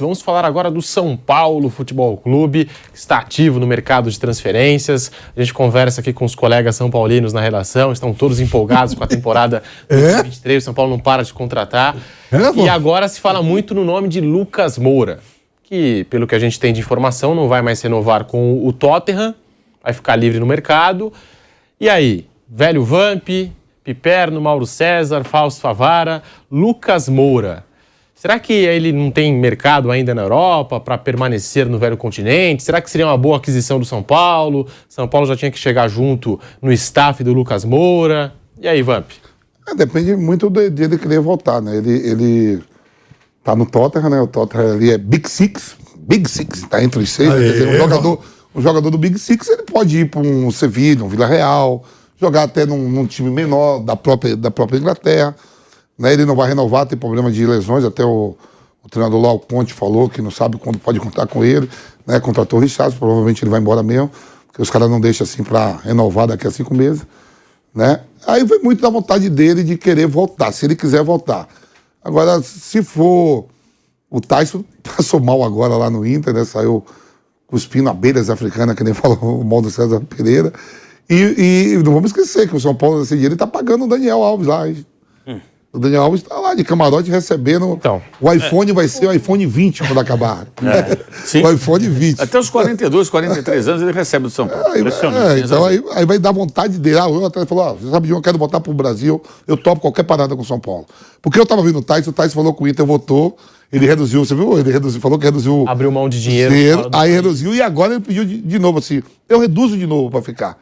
Vamos falar agora do São Paulo Futebol Clube, que está ativo no mercado de transferências. A gente conversa aqui com os colegas são paulinos na redação, estão todos empolgados com a temporada 2023. O São Paulo não para de contratar. E agora se fala muito no nome de Lucas Moura, que, pelo que a gente tem de informação, não vai mais renovar com o Tottenham, vai ficar livre no mercado. E aí, velho Vamp, Piperno, Mauro César, Fausto Favara, Lucas Moura. Será que ele não tem mercado ainda na Europa para permanecer no velho continente? Será que seria uma boa aquisição do São Paulo? São Paulo já tinha que chegar junto no staff do Lucas Moura. E aí, Vamp? Depende muito dele querer voltar, né? Ele tá no Tottenham, né? O Tottenham ali é Big Six, tá entre os seis. Quer dizer, um jogador do Big Six, ele pode ir para um Sevilla, um Vila Real, jogar até num time menor da própria Inglaterra. Né, ele não vai renovar, tem problema de lesões, até o treinador lá, o Conte, falou que não sabe quando pode contar com ele, né, contratou o Richarlison, provavelmente ele vai embora mesmo, porque os caras não deixam assim para renovar daqui a 5 meses, né, aí vai muito da vontade dele de querer voltar, se ele quiser voltar. Agora, se for o Tyson, passou mal agora lá no Inter, né, saiu cuspindo abelhas africanas, que nem falou o Mauro César Pereira, e não vamos esquecer que o São Paulo, nesse dia, ele tá pagando o Daniel Alves lá, O Daniel Alves está lá de camarote recebendo. Então, o iPhone vai ser o iPhone 20 quando acabar. O iPhone 20. Até os 42, 43 anos ele recebe do São Paulo. Então aí vai dar vontade dele. O atleta falou: você sabe de eu quero voltar para o Brasil, eu topo qualquer parada com o São Paulo. Porque eu estava vendo o Tyson falou que o Inter votou, ele reduziu, você viu? Ele falou que reduziu. Abriu mão de dinheiro. Aí reduziu e agora ele pediu de novo assim: eu reduzo de novo para ficar.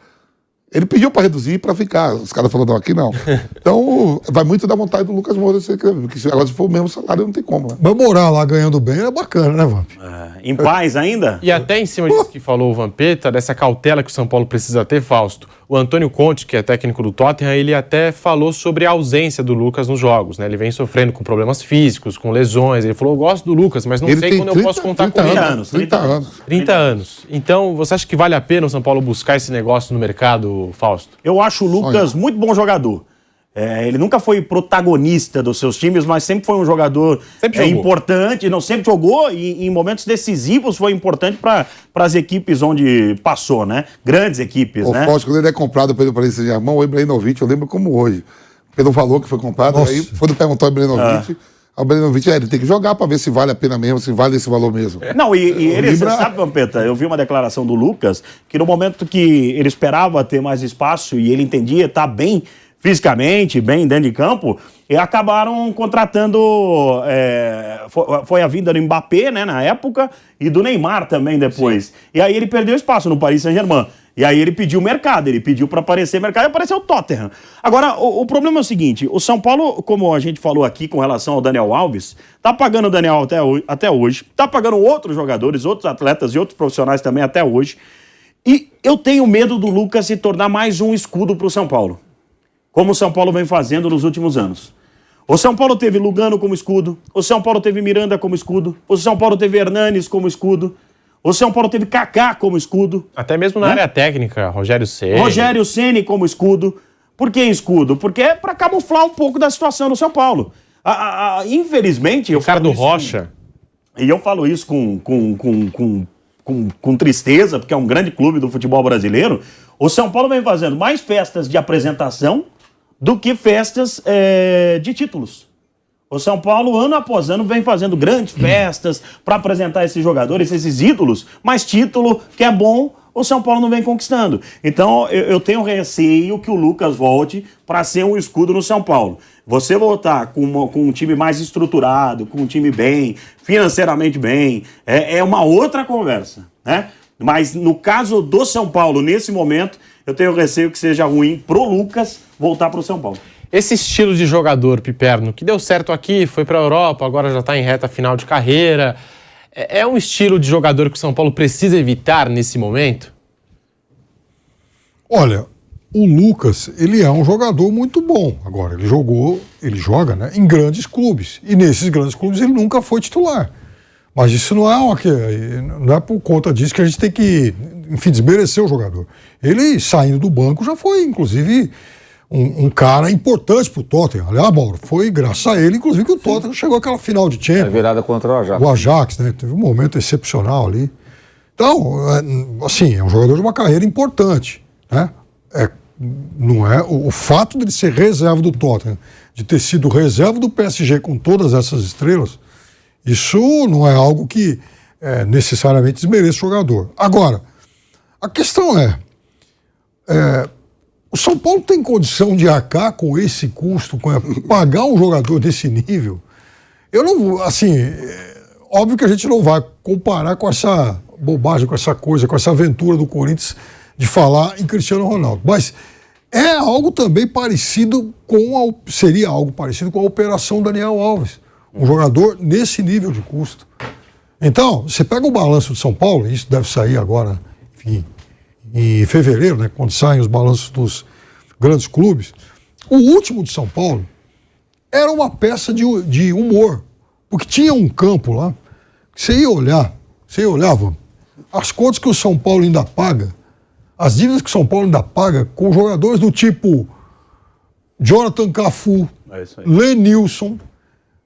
Ele pediu para reduzir para ficar. Os caras falaram, não, aqui não. Então, vai muito da vontade do Lucas Moura. Porque agora, se for o mesmo salário, não tem como. Né? Mas morar lá ganhando bem é bacana, né, Vamp? Em paz ainda? E até em cima disso que falou o Vampeta, dessa cautela que o São Paulo precisa ter, Fausto, o Antônio Conte, que é técnico do Tottenham, ele até falou sobre a ausência do Lucas nos jogos, né? Ele vem sofrendo com problemas físicos, com lesões. Ele falou, eu gosto do Lucas, mas não sei quando eu posso contar com ele. 30 anos. Então, você acha que vale a pena o São Paulo buscar esse negócio no mercado, Fausto? Eu acho o Lucas muito bom jogador. Ele nunca foi protagonista dos seus times, mas sempre foi um jogador importante. Não, sempre jogou e em momentos decisivos foi importante para as equipes onde passou, né? Grandes equipes, né? Fausto, quando ele é comprado pelo Paris Saint-Germain, o Ibrahimovic, eu lembro como hoje. Pelo valor que foi comprado, aí quando perguntou ao Ibrahimovic... O Ibrahimovic, ele tem que jogar para ver se vale a pena mesmo, se vale esse valor mesmo. Não, ele, você sabe, Vampeta, eu vi uma declaração do Lucas, que no momento que ele esperava ter mais espaço e ele entendia estar bem fisicamente, bem dentro de campo, e acabaram contratando, foi a vinda do Mbappé, né, na época, e do Neymar também depois. Sim. E aí ele perdeu espaço no Paris Saint-Germain. E aí ele pediu mercado, ele pediu para aparecer mercado e apareceu o Tottenham. Agora, o problema é o seguinte, o São Paulo, como a gente falou aqui com relação ao Daniel Alves, tá pagando o Daniel até hoje, tá pagando outros jogadores, outros atletas e outros profissionais também até hoje. E eu tenho medo do Lucas se tornar mais um escudo para o São Paulo, como o São Paulo vem fazendo nos últimos anos. O São Paulo teve Lugano como escudo, o São Paulo teve Miranda como escudo, o São Paulo teve Hernanes como escudo, o São Paulo teve Kaká como escudo. Até mesmo na área técnica, Rogério Ceni. Rogério Ceni como escudo. Por que escudo? Porque é para camuflar um pouco da situação do São Paulo. Infelizmente... Ricardo Rocha. E eu falo isso com tristeza, porque é um grande clube do futebol brasileiro. O São Paulo vem fazendo mais festas de apresentação do que festas de títulos. O São Paulo, ano após ano, vem fazendo grandes festas para apresentar esses jogadores, esses ídolos, mas título que é bom, o São Paulo não vem conquistando. Então, eu tenho receio que o Lucas volte para ser um escudo no São Paulo. Você voltar com um time mais estruturado, com um time bem, financeiramente bem, é uma outra conversa, né? Mas no caso do São Paulo, nesse momento, eu tenho receio que seja ruim pro Lucas voltar pro São Paulo. Esse estilo de jogador, Piperno, que deu certo aqui, foi para a Europa, agora já está em reta final de carreira, é um estilo de jogador que o São Paulo precisa evitar nesse momento? Olha, o Lucas, ele é um jogador muito bom. Agora, ele joga, né, em grandes clubes. E nesses grandes clubes ele nunca foi titular. Mas isso não é por conta disso que a gente tem que, enfim, desmerecer o jogador. Ele, saindo do banco, já foi, inclusive, um cara importante pro Tottenham. Aliás, Mauro, foi graças a ele, inclusive, que o Tottenham chegou àquela final de Champions. A virada contra o Ajax. O Ajax, né? Teve um momento excepcional ali. Então, assim, é um jogador de uma carreira importante, né? Não é o fato de ele ser reserva do Tottenham, de ter sido reserva do PSG com todas essas estrelas, isso não é algo que necessariamente desmerece o jogador. Agora, a questão é o São Paulo tem condição de arcar com esse custo, pagar um jogador desse nível? Eu não vou, assim, óbvio que a gente não vai comparar com essa bobagem, com essa coisa, com essa aventura do Corinthians de falar em Cristiano Ronaldo, mas é algo também parecido seria algo parecido com a operação Daniel Alves, um jogador nesse nível de custo. Então, você pega o balanço de São Paulo, isso deve sair agora, enfim, em fevereiro, né, quando saem os balanços dos grandes clubes, o último de São Paulo era uma peça de humor, porque tinha um campo lá, que você ia olhava, as contas que o São Paulo ainda paga, as dívidas que o São Paulo ainda paga com jogadores do tipo Jonathan Cafu, Lenilson,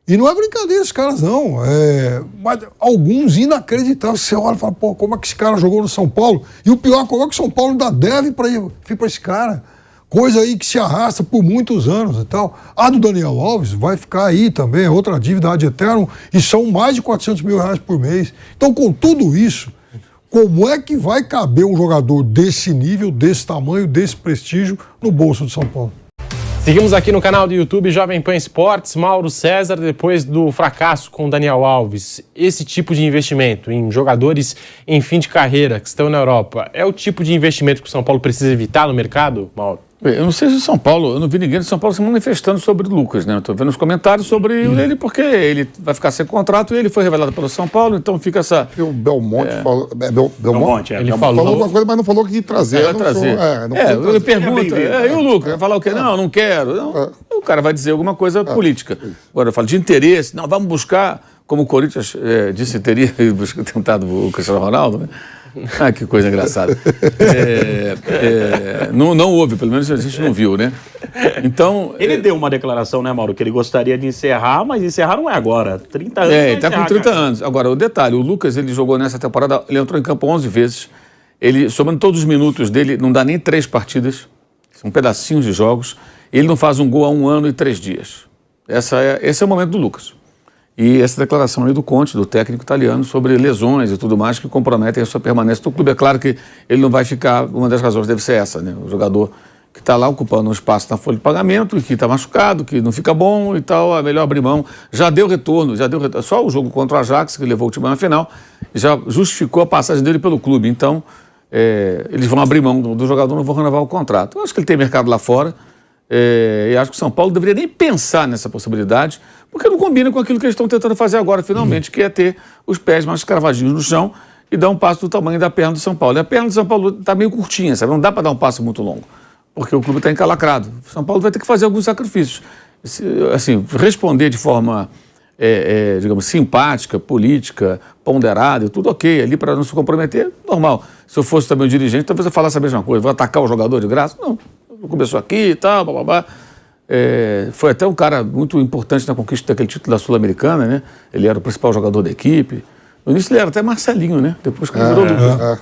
e não é brincadeira esses caras não, mas alguns inacreditáveis, você olha e fala, pô, como é que esse cara jogou no São Paulo? E o pior, como é que o São Paulo ainda deve para esse cara? Coisa aí que se arrasta por muitos anos e tal. A do Daniel Alves vai ficar aí também, outra dívida ad eterno, e são mais de R$400 mil por mês. Então, com tudo isso, como é que vai caber um jogador desse nível, desse tamanho, desse prestígio no bolso de São Paulo? Seguimos aqui no canal do YouTube Jovem Pan Esportes. Mauro César, depois do fracasso com Daniel Alves, esse tipo de investimento em jogadores em fim de carreira que estão na Europa, é o tipo de investimento que o São Paulo precisa evitar no mercado, Mauro? Eu não sei se o São Paulo, eu não vi ninguém de São Paulo se manifestando sobre o Lucas, né? Eu estou vendo os comentários sobre ele, porque ele vai ficar sem contrato e ele foi revelado pelo São Paulo, então fica essa... O Belmonte falou... Belmonte, ele falou alguma coisa, mas não falou que ia trazer. Vai trazer. Ele pergunta, e o Lucas? Vai falar o quê? Não quero. Não. O cara vai dizer alguma coisa política. Agora, eu falo de interesse, não, vamos buscar, como o Corinthians disse, teria tentado o Cristiano Ronaldo, né? Ah, que coisa engraçada. Não houve, pelo menos a gente não viu, né? Então... Ele deu uma declaração, né, Mauro, que ele gostaria de encerrar, mas encerrar não é agora. 30 anos. Ele está com 30 anos. Agora, o detalhe, o Lucas, ele jogou nessa temporada, ele entrou em campo 11 vezes. Ele, somando todos os minutos dele, não dá nem 3 partidas. São pedacinhos de jogos. Ele não faz um gol há 1 ano e 3 dias. Esse é o momento do Lucas. E essa declaração aí do Conte, do técnico italiano, sobre lesões e tudo mais que comprometem a sua permanência no clube. É claro que ele não vai ficar, uma das razões deve ser essa, né? O jogador que está lá ocupando um espaço na folha de pagamento e que está machucado, que não fica bom e tal, é melhor abrir mão. Já deu retorno. Só o jogo contra o Ajax, que levou o time na final, já justificou a passagem dele pelo clube. Então, eles vão abrir mão do jogador, não vão renovar o contrato. Eu acho que ele tem mercado lá fora. E acho que o São Paulo deveria nem pensar nessa possibilidade, porque não combina com aquilo que eles estão tentando fazer agora, finalmente, que é ter os pés mais cravadinhos no chão e dar um passo do tamanho da perna do São Paulo. E a perna do São Paulo está meio curtinha, sabe? Não dá para dar um passo muito longo, porque o clube está encalacrado. O São Paulo vai ter que fazer alguns sacrifícios. Assim, responder de forma, digamos, simpática, política, ponderada, tudo ok, ali para não se comprometer, normal. Se eu fosse também o dirigente, talvez eu falasse a mesma coisa, vou atacar o jogador de graça? Não. Começou aqui e tal, blá. Foi até um cara muito importante na conquista daquele título da Sul-Americana, né? Ele era o principal jogador da equipe. No início ele era até Marcelinho, né? Depois que ele virou Lucas.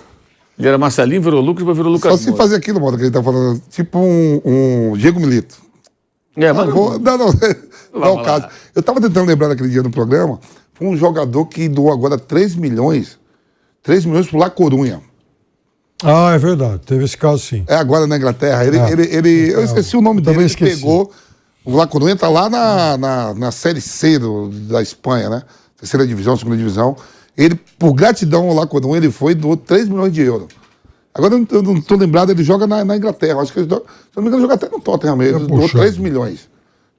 Ele era Marcelinho, virou Lucas, depois virou Lucas. Só se fazer aquilo, mano, que ele tá falando, tipo um Diego Milito. Não é o caso. Eu tava tentando lembrar daquele dia do programa, foi um jogador que doou agora 3 milhões pro La Corunha. Ah, é verdade. Teve esse caso, sim. É agora na Inglaterra. Eu esqueci o nome dele. Ele pegou... O La Corunha tá lá na Série C da Espanha, né? Terceira divisão, segunda divisão. Ele, por gratidão ao La Corunha, ele foi e doou 3 milhões de euros. Agora eu não tô lembrado, ele joga na Inglaterra. Acho que se eu não me engano, ele joga até no Tottenham mesmo. Ele doou 3 milhões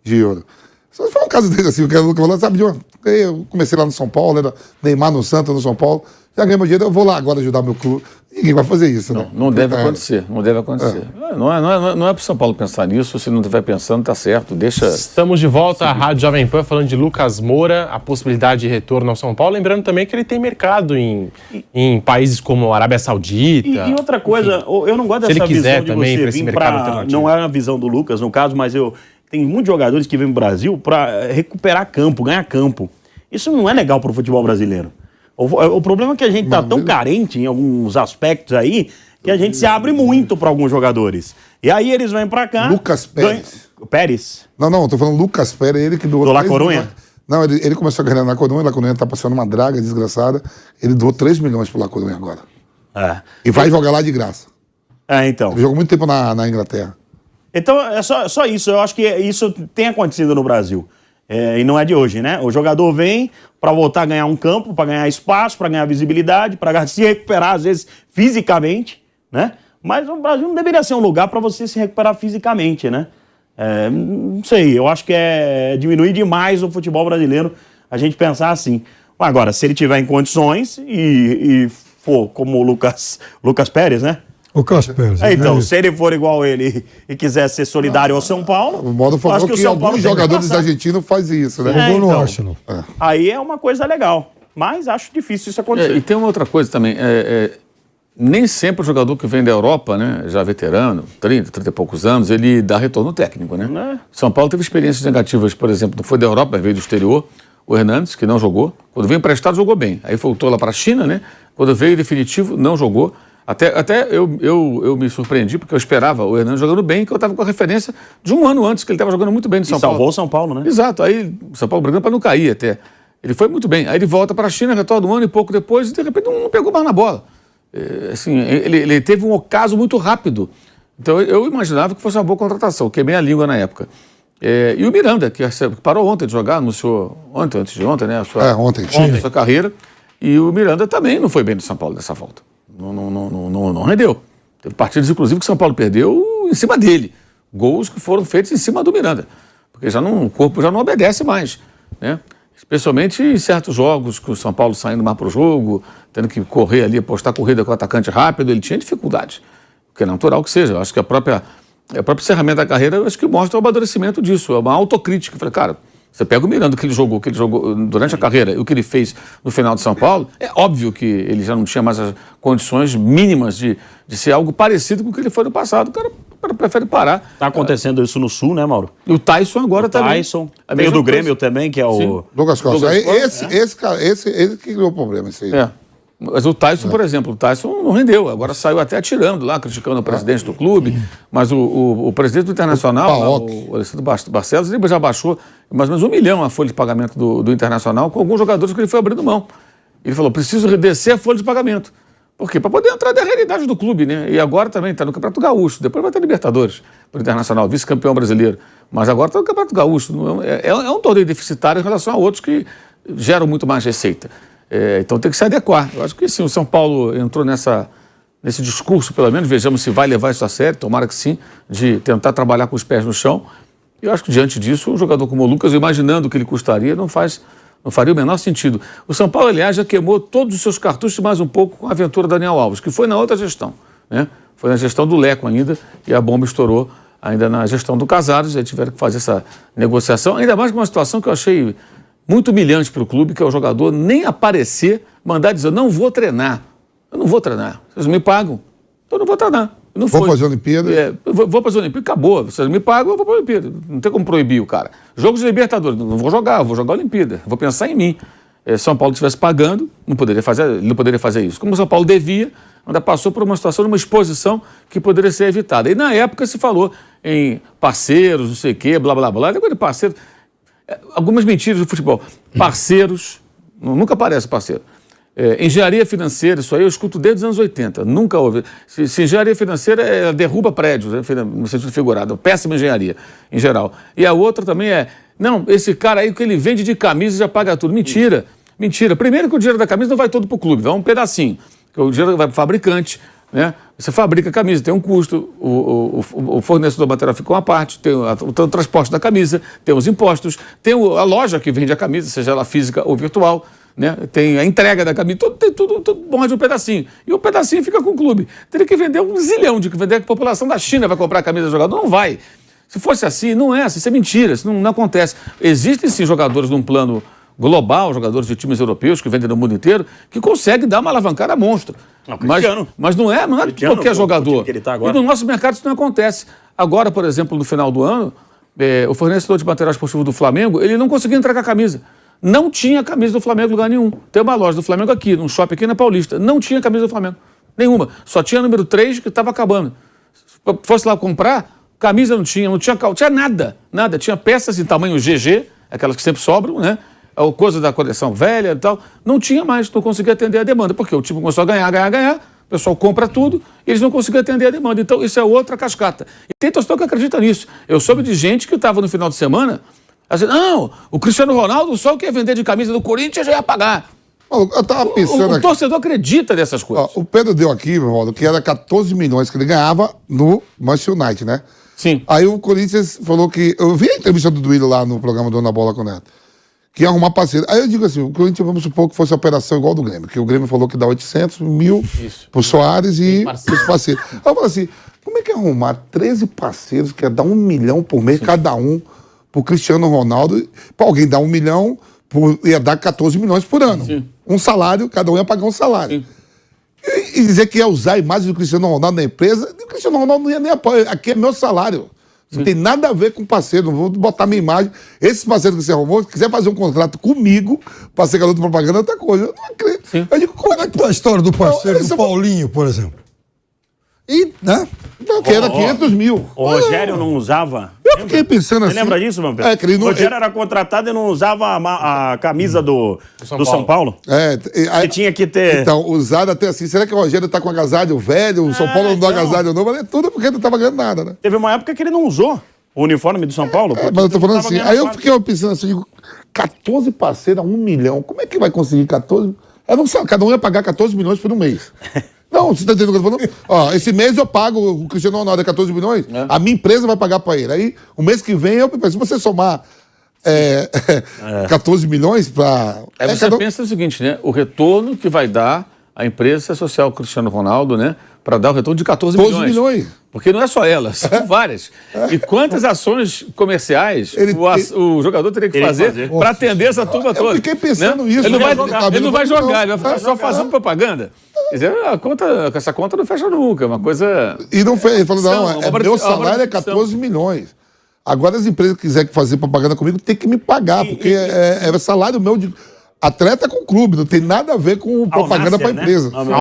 de euros. Só foi um caso dele assim, o que falou, sabe, eu comecei lá no São Paulo, era Neymar no Santos, no São Paulo. já ganhei meu dinheiro, eu vou lá agora ajudar meu clube. Ninguém vai fazer isso, né? Não deve acontecer, não deve acontecer. Não é para o São Paulo pensar nisso, se não estiver pensando, tá certo, deixa... Estamos de volta à Rádio Jovem Pan falando de Lucas Moura, a possibilidade de retorno ao São Paulo, lembrando também que ele tem mercado em países como a Arábia Saudita. E outra coisa, eu não gosto dessa visão de também você esse vir mercado pra... alternativo. Não é a visão do Lucas, no caso, mas tem muitos jogadores que vêm pro Brasil para recuperar campo, ganhar campo. Isso não é legal pro futebol brasileiro. O problema é que a gente tá tão carente em alguns aspectos aí que a gente se abre muito para alguns jogadores. E aí eles vêm para cá... Lucas Pérez. Pérez? Não, tô falando Lucas Pérez, ele que doou... Do La Coruña? Não, ele começou a ganhar na Coruña, La Coruña tá passando uma draga desgraçada, ele doou 3 milhões pro La Coruña agora. E vai jogar lá de graça. Então. Ele jogou muito tempo na Inglaterra. Então, é só isso. Eu acho que isso tem acontecido no Brasil. E não é de hoje, né? O jogador vem para voltar a ganhar um campo, para ganhar espaço, para ganhar visibilidade, para se recuperar, às vezes, fisicamente, né? Mas o Brasil não deveria ser um lugar para você se recuperar fisicamente, né? Não sei, eu acho que é diminuir demais o futebol brasileiro a gente pensar assim. Agora, se ele tiver em condições e for como o Lucas Pérez, né? Lucas Pérez. Então, se ele for igual ele e quiser ser solidário ao São Paulo... O modo falou que alguns jogadores argentinos fazem isso, né? Jogou no Arsenal. Aí é uma coisa legal. Mas acho difícil isso acontecer. E tem uma outra coisa também. Nem sempre o jogador que vem da Europa, né, já veterano, 30 e poucos anos, ele dá retorno técnico, né? São Paulo teve experiências negativas, por exemplo, não foi da Europa, mas veio do exterior. O Hernandes, que não jogou. Quando veio emprestado, jogou bem. Aí voltou lá para a China, né? Quando veio definitivo, não jogou. Até eu me surpreendi, porque eu esperava o Hernandes jogando bem, que eu estava com a referência de um ano antes, que ele estava jogando muito bem no São Paulo. Salvou o São Paulo, né? Exato. Aí o São Paulo brigando para não cair até. Ele foi muito bem. Aí ele volta para a China, retorna um ano e pouco depois, e de repente não pegou mais na bola. Assim, ele teve um ocaso muito rápido. Então eu imaginava que fosse uma boa contratação. Queimei a língua na época. E o Miranda, que parou ontem de jogar, anunciou antes de ontem, né? Ontem. A sua carreira. E o Miranda também não foi bem no São Paulo dessa volta. Não rendeu. Teve partidas, inclusive, que o São Paulo perdeu em cima dele. Gols que foram feitos em cima do Miranda. Porque o corpo já não obedece mais, né? Especialmente em certos jogos, que o São Paulo saindo mais para o jogo, tendo que correr ali, apostar corrida com o atacante rápido, ele tinha dificuldade. O que é natural que seja. Eu acho que a própria encerramento da carreira, eu acho que mostra o amadurecimento disso. É uma autocrítica. Eu falei, cara, você pega o Miranda, que ele jogou durante a carreira, e o que ele fez no final de São Paulo, é óbvio que ele já não tinha mais as condições mínimas de ser algo parecido com o que ele foi no passado. O cara prefere parar. Tá acontecendo isso no Sul, né, Mauro? E o Tyson agora também. Tyson. Tem o do Grêmio também, que é o... Douglas Costa. Esse que criou o problema, esse aí. Mas o Tyson, por exemplo, o Tyson não rendeu. Agora saiu até atirando lá, criticando o presidente do clube. Mas o presidente do Internacional, o Alessandro Barcelos, ele já baixou mais ou menos 1 milhão a folha de pagamento do Internacional com alguns jogadores que ele foi abrindo mão. Ele falou, preciso descer a folha de pagamento. Por quê? Para poder entrar na realidade do clube, né? E agora também está no Campeonato Gaúcho. Depois vai ter Libertadores para o Internacional, vice-campeão brasileiro. Mas agora está no Campeonato Gaúcho. É um torneio deficitário em relação a outros que geram muito mais receita. Então tem que se adequar. Eu acho que sim, o São Paulo entrou nesse discurso, pelo menos, vejamos se vai levar isso a sério, tomara que sim, de tentar trabalhar com os pés no chão. E eu acho que diante disso, um jogador como o Lucas, imaginando o que ele custaria, não faria o menor sentido. O São Paulo, aliás, já queimou todos os seus cartuchos mais um pouco com a aventura Daniel Alves, que foi na outra gestão, né? Foi na gestão do Leco ainda, e a bomba estourou ainda na gestão do Casares, aí tiveram que fazer essa negociação, ainda mais com uma situação que eu achei muito humilhante para o clube, que é o jogador nem aparecer, mandar dizer, não vou treinar. Eu não vou treinar. Vocês me pagam, então eu não vou treinar. Não vou para as Olimpíadas? Vou para as Olimpíadas, acabou. Vocês me pagam, eu vou para a Olimpíada. Não tem como proibir o cara. Jogos de Libertadores, não vou jogar, eu vou jogar a Olimpíada. Vou pensar em mim. São Paulo estivesse pagando, ele não poderia fazer isso. Como o São Paulo devia, ainda passou por uma situação, uma exposição que poderia ser evitada. E na época se falou em parceiros, não sei o quê, blá, blá, blá. Negócio de parceiros. Algumas mentiras do futebol. Parceiros, nunca aparece parceiro. Engenharia financeira, isso aí eu escuto desde os anos 80. Nunca houve. Se engenharia financeira derruba prédios, né, no sentido figurado. Péssima engenharia, em geral. E a outra também não, esse cara aí que ele vende de camisa já paga tudo. Mentira. Mentira. Primeiro que o dinheiro da camisa não vai todo para o clube, vai um pedacinho. O dinheiro vai para o fabricante, né? Você fabrica a camisa, tem um custo, o fornecedor do material fica uma parte, tem o transporte da camisa, tem os impostos, tem a loja que vende a camisa, seja ela física ou virtual. né? Tem a entrega da camisa, tem tudo bom de um pedacinho. E o pedacinho fica com o clube. Teria que vender 1 zilhão de que vender, a população da China vai comprar a camisa do jogador. Não vai. Se fosse assim, não é assim, isso é mentira, isso não acontece. Existem sim jogadores num plano global, jogadores de times europeus que vendem no mundo inteiro, que conseguem dar uma alavancada monstro. Mas não é qualquer jogador. Que ele tá agora. E no nosso mercado isso não acontece. Agora, por exemplo, no final do ano, o fornecedor de material esportivo do Flamengo, ele não conseguia entregar a camisa. Não tinha camisa do Flamengo em lugar nenhum. Tem uma loja do Flamengo aqui, num shopping aqui na Paulista. Não tinha camisa do Flamengo. Nenhuma. Só tinha número 3 que estava acabando. Se fosse lá comprar, camisa não tinha nada. Nada. Tinha peças em tamanho GG, aquelas que sempre sobram, né? Coisa da coleção velha e tal. Não tinha mais, não conseguia atender a demanda. Porque o time começou a ganhar. O pessoal compra tudo e eles não conseguiam atender a demanda. Então, isso é outra cascata. E tem torcedor que acredita nisso. Eu soube de gente que estava no final de semana assim, não, o Cristiano Ronaldo só quer vender de camisa do Corinthians já ia pagar. Eu tava pensando o torcedor acredita nessas coisas. O Pedro deu aqui, meu irmão, que era 14 milhões que ele ganhava no Manchester United, né? Sim. Aí o Corinthians falou que... Eu vi a entrevista do Duílio lá no programa do Na Bola com o Neto. Que ia arrumar parceiro. Aí eu digo assim, o Corinthians, vamos supor que fosse a operação igual do Grêmio, que o Grêmio falou que dá 800 mil pro Soares e os parceiros. Aí eu falo assim, como é que é arrumar 13 parceiros, que é dar 1 milhão por mês, cada um, pro Cristiano Ronaldo, pra alguém dar 1 milhão, ia dar 14 milhões por ano. Sim. Um salário, cada um ia pagar um salário. E dizer que ia usar a imagem do Cristiano Ronaldo na empresa, o Cristiano Ronaldo não ia nem apoiar, aqui é meu salário. Não tem nada a ver com parceiro, não vou botar minha imagem. Esses parceiros que você arrumou, se quiser fazer um contrato comigo pra ser garoto de propaganda, é outra coisa. Eu não acredito. Sim. Eu digo, como é que A história do parceiro do Paulinho, por exemplo. E, né? Não, que era 500 mil. O Rogério não usava. Eu fiquei pensando assim. Você lembra disso, meu Pedro? É, que ele não... O Rogério era contratado e não usava a camisa do São Paulo. Aí tinha que ter. Então, usado até assim. Será que o Rogério tá com agasalho velho? O São Paulo não dá agasalho novo? É tudo porque não tava ganhando nada, né? Teve uma época que ele não usou o uniforme do São Paulo. Mas eu tô falando assim. Aí eu quase. fiquei pensando assim, digo, 14 parceiros a 1 milhão. Como é que vai conseguir 14? Eu não sei, cada um ia pagar 14 milhões por um mês. Não, você tá entendendo o que eu tô falando? Ó, esse mês eu pago o Cristiano Ronaldo 14 milhões, a minha empresa vai pagar pra ele. Aí, o mês que vem, se você somar 14 milhões pra... Aí você pensa o seguinte, né? O retorno que vai dar a empresa se associar ao Cristiano Ronaldo, né? Para dar o retorno de 14 milhões. Porque não é só ela, são várias. E quantas ações comerciais o jogador teria que fazer para atender essa turma toda? Eu fiquei pensando nisso. Ele não vai jogar, ele vai ficar só fazendo propaganda. Quer dizer, essa conta não fecha nunca, é uma coisa... E não fez, ele falou, não, meu salário é 14 milhões. Agora as empresas que quiserem fazer propaganda comigo tem que me pagar, porque é salário meu de atleta com clube, não tem nada a ver com propaganda para a empresa.